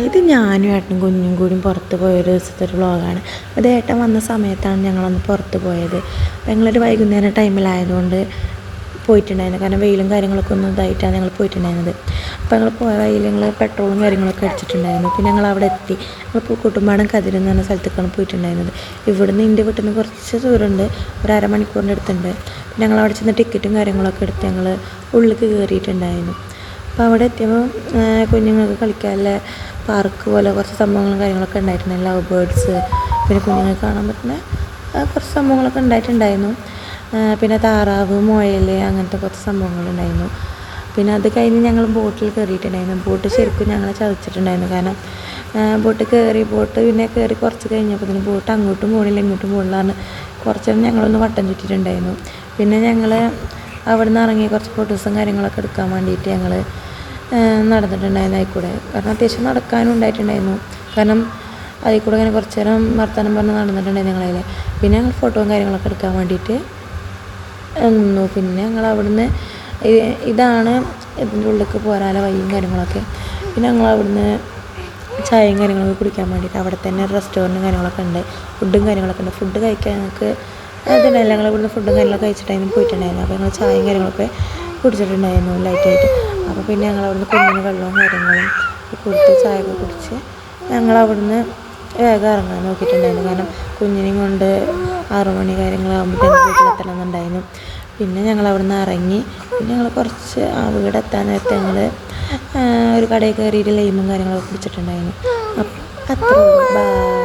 ഇത് ഞാനും ഏട്ടനും കുഞ്ഞും കൂടിയും പുറത്ത് പോയൊരു ദിവസത്തെ ഒരു വ്ളോഗാണ്. അത് ഏട്ടൻ വന്ന സമയത്താണ് ഞങ്ങളൊന്ന് പുറത്ത് പോയത്. അപ്പോൾ ഞങ്ങളൊരു വൈകുന്നേരം ടൈമിലായതുകൊണ്ട് പോയിട്ടുണ്ടായിരുന്നു. കാരണം വെയിലും കാര്യങ്ങളൊക്കെ ഒന്ന് ഇതായിട്ടാണ് ഞങ്ങൾ പോയിട്ടുണ്ടായിരുന്നത്. അപ്പോൾ ഞങ്ങൾ പോയ വഴിയിൽ ഞങ്ങൾ പെട്രോളും കാര്യങ്ങളൊക്കെ അടിച്ചിട്ടുണ്ടായിരുന്നു. പിന്നെ ഞങ്ങൾ അവിടെ എത്തി. ഞങ്ങൾ പൂക്കോട്ടുംപാടം കതിര് എന്ന് പറഞ്ഞ സ്ഥലത്തേക്കാണ് പോയിട്ടുണ്ടായിരുന്നത്. ഇവിടുന്ന് എൻ്റെ വീട്ടിൽ നിന്ന് കുറച്ച് ദൂരമുണ്ട്, ഒരു അരമണിക്കൂറിൻ്റെ അടുത്തുണ്ട്. പിന്നെ ഞങ്ങൾ അവിടെ ചെന്ന് ടിക്കറ്റും കാര്യങ്ങളൊക്കെ എടുത്ത് ഞങ്ങൾ ഉള്ളിലേക്ക് കയറിയിട്ടുണ്ടായിരുന്നു. അപ്പോൾ അവിടെ എത്തിയപ്പോൾ കുഞ്ഞുങ്ങൾക്ക് കളിക്കാനുള്ള പാർക്ക് പോലെ കുറച്ച് സംഭവങ്ങളും കാര്യങ്ങളൊക്കെ ഉണ്ടായിട്ടുണ്ട്. ലവ് ബേർഡ്സ്, പിന്നെ കുഞ്ഞുങ്ങൾക്ക് കാണാൻ പറ്റുന്ന കുറച്ച് സംഭവങ്ങളൊക്കെ ഉണ്ടായിട്ടുണ്ടായിരുന്നു. പിന്നെ താറാവ്, മുയൽ, അങ്ങനത്തെ കുറച്ച് സംഭവങ്ങളുണ്ടായിരുന്നു. പിന്നെ അത് കഴിഞ്ഞ് ഞങ്ങൾ ബോട്ടിൽ കയറിയിട്ടുണ്ടായിരുന്നു. ബോട്ട് ശരിക്കും ഞങ്ങളെ ചതച്ചിട്ടുണ്ടായിരുന്നു. കാരണം ബോട്ട് പിന്നെ കയറി കുറച്ച് കഴിഞ്ഞപ്പോൾ ബോട്ട് അങ്ങോട്ടും പോകണില്ല ഇങ്ങോട്ടും പോകണില്ലാന്ന് കുറച്ച് ഞങ്ങളൊന്ന് വട്ടം ചുറ്റിയിട്ടുണ്ടായിരുന്നു. പിന്നെ ഞങ്ങൾ അവിടെ നിന്ന് ഇറങ്ങി കുറച്ച് ഫോട്ടോസും കാര്യങ്ങളൊക്കെ എടുക്കാൻ വേണ്ടിയിട്ട് ഞങ്ങൾ നടന്നിട്ടുണ്ടായിരുന്നു അതിൽക്കൂടെ. കാരണം അത്യാവശ്യം നടക്കാനും ഉണ്ടായിട്ടുണ്ടായിരുന്നു. കാരണം അതിൽ കൂടെ ഇങ്ങനെ കുറച്ച് നേരം വർത്തമാനം പറഞ്ഞ് നടന്നിട്ടുണ്ടായിരുന്നു ഞങ്ങളതിൽ. പിന്നെ ഞങ്ങൾ ഫോട്ടോയും കാര്യങ്ങളൊക്കെ എടുക്കാൻ വേണ്ടിയിട്ട് നിന്നു. പിന്നെ ഞങ്ങൾ അവിടുന്ന് ഇതാണ് ഇതിൻ്റെ ഉള്ളിലേക്ക് പോരാനുള്ള വഴിയും കാര്യങ്ങളൊക്കെ. പിന്നെ ഞങ്ങൾ അവിടുന്ന് ചായയും കാര്യങ്ങളൊക്കെ കുടിക്കാൻ വേണ്ടിയിട്ട് അവിടെ തന്നെ റെസ്റ്റോറൻറ്റും കാര്യങ്ങളൊക്കെ ഉണ്ട്, ഫുഡും കാര്യങ്ങളൊക്കെ ഉണ്ട്. ഫുഡ് കഴിക്കാൻ ഞങ്ങൾക്ക് അതുണ്ടായില്ല. ഞങ്ങൾ ഇവിടുന്ന് ഫുഡും കാര്യങ്ങളൊക്കെ കഴിച്ചിട്ടായിരുന്നു പോയിട്ടുണ്ടായിരുന്നു. അപ്പോൾ ഞങ്ങൾ ചായയും കാര്യങ്ങളൊക്കെ കുടിച്ചിട്ടുണ്ടായിരുന്നു ലൈറ്റായിട്ട്. അപ്പോൾ പിന്നെ ഞങ്ങൾ അവിടുന്ന് കുഞ്ഞിന് വെള്ളവും കാര്യങ്ങളും കൊടുത്ത് ചായയൊക്കെ കുടിച്ച് ഞങ്ങൾ അവിടുന്ന് വേഗം ഇറങ്ങാൻ നോക്കിയിട്ടുണ്ടായിരുന്നു. കാരണം കുഞ്ഞിനെയും കൊണ്ട് 6 മണി കാര്യങ്ങളാകുമ്പോഴത്തേക്കും വീട്ടിലെത്തണമെന്നുണ്ടായിരുന്നു. പിന്നെ ഞങ്ങൾ അവിടുന്ന് ഇറങ്ങി. പിന്നെ ഞങ്ങൾ കുറച്ച് വീടെത്താൻ നേരത്തെ ഞങ്ങൾ ഒരു കടയിൽ കയറിയിട്ട് ലൈമും കാര്യങ്ങളൊക്കെ കുടിച്ചിട്ടുണ്ടായിരുന്നു. അപ്പം അത്രേ ഉള്ളൂ. ബൈ.